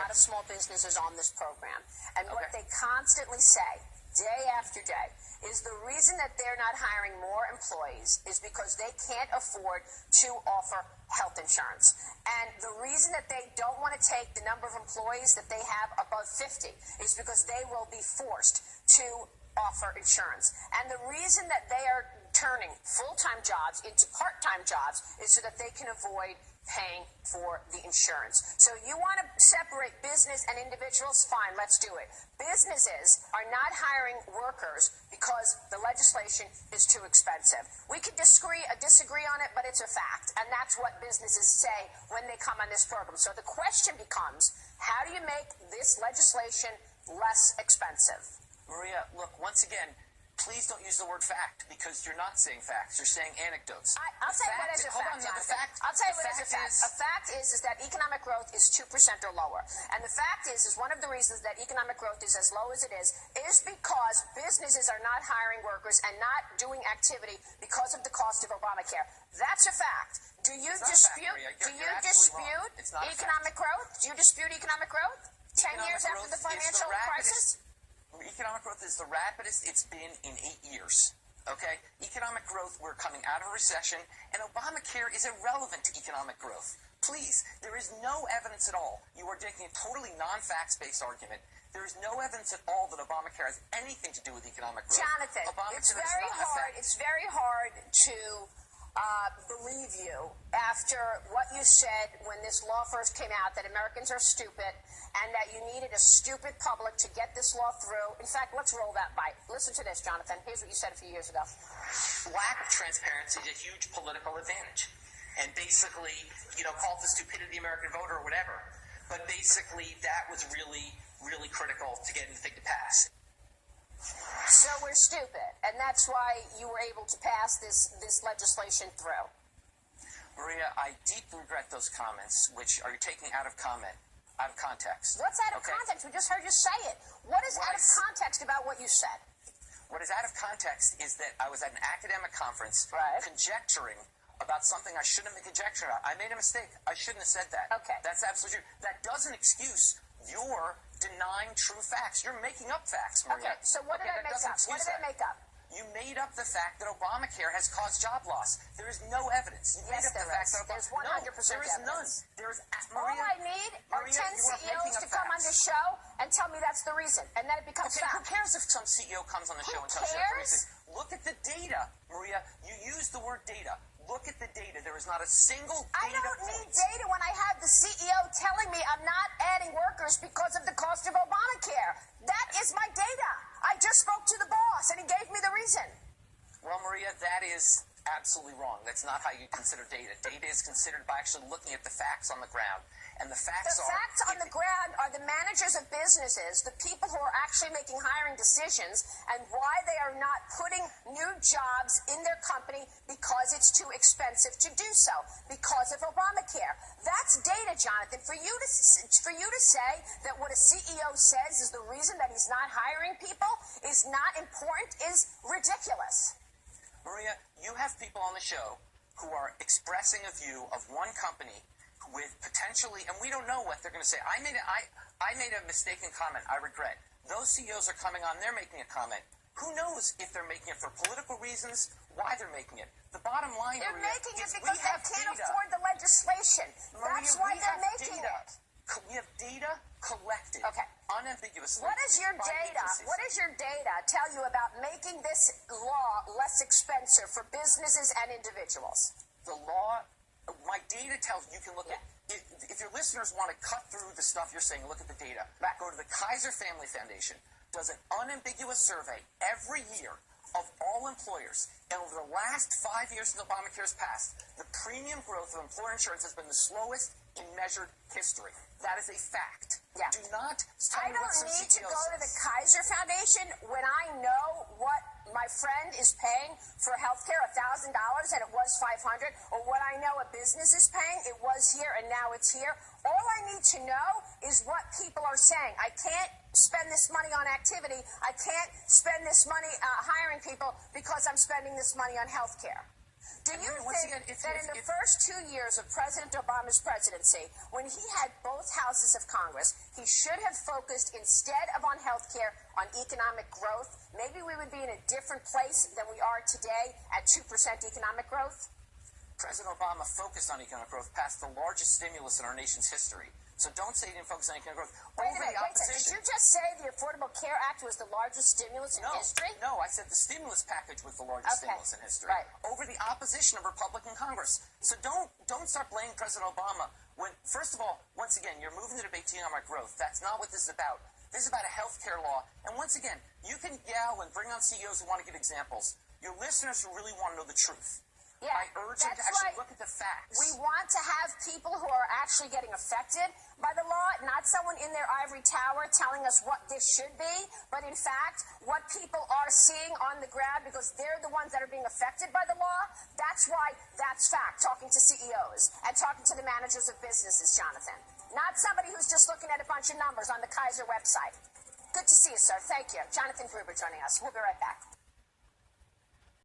lot of small businesses on this program. And what they constantly say, day after day, is the reason that they're not hiring more employees is because they can't afford to offer health insurance. And the reason that they don't want to take the number of employees that they have above 50 is because they will be forced to offer insurance. And the reason that they are turning full-time jobs into part-time jobs is so that they can avoid paying for the insurance. So you want to separate business and individuals? Fine, let's do it. Businesses are not hiring workers because the legislation is too expensive. We can disagree on it, but it's a fact. And that's what businesses say when they come on this program. So the question becomes, how do you make this legislation less expensive? Maria, look, once again, please don't use the word fact, because you're not saying facts. You're saying anecdotes. I'll tell you what is a fact, Johnathan. I'll tell you what is a fact. A fact is that economic growth is 2% or lower. And the fact is one of the reasons that economic growth is as low as it is because businesses are not hiring workers and not doing activity because of the cost of Obamacare. That's a fact. Do you dispute economic growth? Do you dispute economic growth? 10 years after the financial crisis? Economic growth is the rapidest it's been in 8 years. Okay? Economic growth, we're coming out of a recession, and Obamacare is irrelevant to economic growth. Please, there is no evidence at all. You are taking a totally non-facts-based argument. There is no evidence at all that Obamacare has anything to do with economic growth. Johnathan, it's very hard to believe you after what you said when this law first came out, that Americans are stupid and that you needed a stupid public to get this law through. In fact, let's roll that by. Listen to this, Johnathan. Here's what you said a few years ago. Lack of transparency is a huge political advantage. And basically, call it the stupidity of the American voter or whatever. But basically, that was really, really critical to get anything to pass. So we're stupid, and that's why you were able to pass this legislation through. Maria, I deeply regret those comments, which are you taking out of context. What's out of context? We just heard you say it. What is out of context about what you said? What is out of context is that I was at an academic conference conjecturing about something I shouldn't have been conjecturing about. I made a mistake. I shouldn't have said that. Okay. That's absolutely true. That doesn't excuse your denying true facts. You're making up facts, Maria. Okay, so what did I make up? What did I make up? You made up the fact that Obamacare has caused job loss. There is no evidence. You made up the fact that there's 100% there is none. There is Maria, all I need are 10 CEOs to come on the show and tell me that's the reason, and then it becomes fact. Who cares if some CEO comes on the show and tells you that's the reason? Look at the data, Maria. You use the word data. Look at the data. There is not a single data I don't need data when I have the CEO telling me I'm not adding workers because of the cost of Obamacare. That is my data. I just spoke to the boss, and he gave me the reason. Well, Maria, that is absolutely wrong. That's not how you consider data. Data is considered by actually looking at the facts on the ground. And the facts on the ground are the managers of businesses, the people who are actually making hiring decisions, and why they are not putting new jobs in their company because it's too expensive to do so, because of Obamacare. That's data, Johnathan. For you to say that what a CEO says is the reason that he's not hiring people is not important is ridiculous. Maria, you have people on the show who are expressing a view of one company with potentially, and we don't know what they're going to say. I made a mistaken comment. I regret. Those CEOs are coming on. They're making a comment. Who knows if they're making it for political reasons, why they're making it. The bottom line, they're Maria, making it because they can't afford the legislation. Maria, that's why they're making it. We have data collected, unambiguously. What is your data? What does your data tell you about making this law less expensive for businesses and individuals? The law. My data tells you can look at, if your listeners want to cut through the stuff you're saying, look at the data. Go to the Kaiser Family Foundation, does an unambiguous survey every year of all employers. And over the last 5 years since Obamacare has passed, the premium growth of employer insurance has been the slowest in measured history. That is a fact. Yeah. Do not tell me what some CEOs I don't need to go to the Kaiser Foundation when I know what my friend is paying for health care, $1,000, and it was $500, or what I know a business is paying, it was here and now it's here. All I need to know is what people are saying. I can't spend this money on activity. I can't spend this money hiring people because I'm spending this money on health care. Do you think that in the first 2 years of President Obama's presidency, when he had both houses of Congress, he should have focused, instead of on health care, on economic growth? Maybe we would be in a different place than we are today at 2% economic growth? President Obama focused on economic growth, passed the largest stimulus in our nation's history. So don't say he didn't focus on economic growth. Wait a minute. Did you just say the Affordable Care Act was the largest stimulus in history? No, I said the stimulus package was the largest stimulus in history. Right. Over the opposition of Republican Congress. So don't start blaming President Obama when, first of all, once again, you're moving the debate to economic growth. That's not what this is about. This is about a health care law. And once again, you can yell and bring on CEOs who want to give examples. Your listeners who really want to know the truth. Yeah, I urge them to actually look at the facts. We want to have people who are actually getting affected by the law, not someone in their ivory tower telling us what this should be, but in fact, what people are seeing on the ground, because they're the ones that are being affected by the law. That's why that's fact, talking to CEOs and talking to the managers of businesses, Johnathan. Not somebody who's just looking at a bunch of numbers on the Kaiser website. Good to see you, sir. Thank you. Johnathan Gruber joining us. We'll be right back.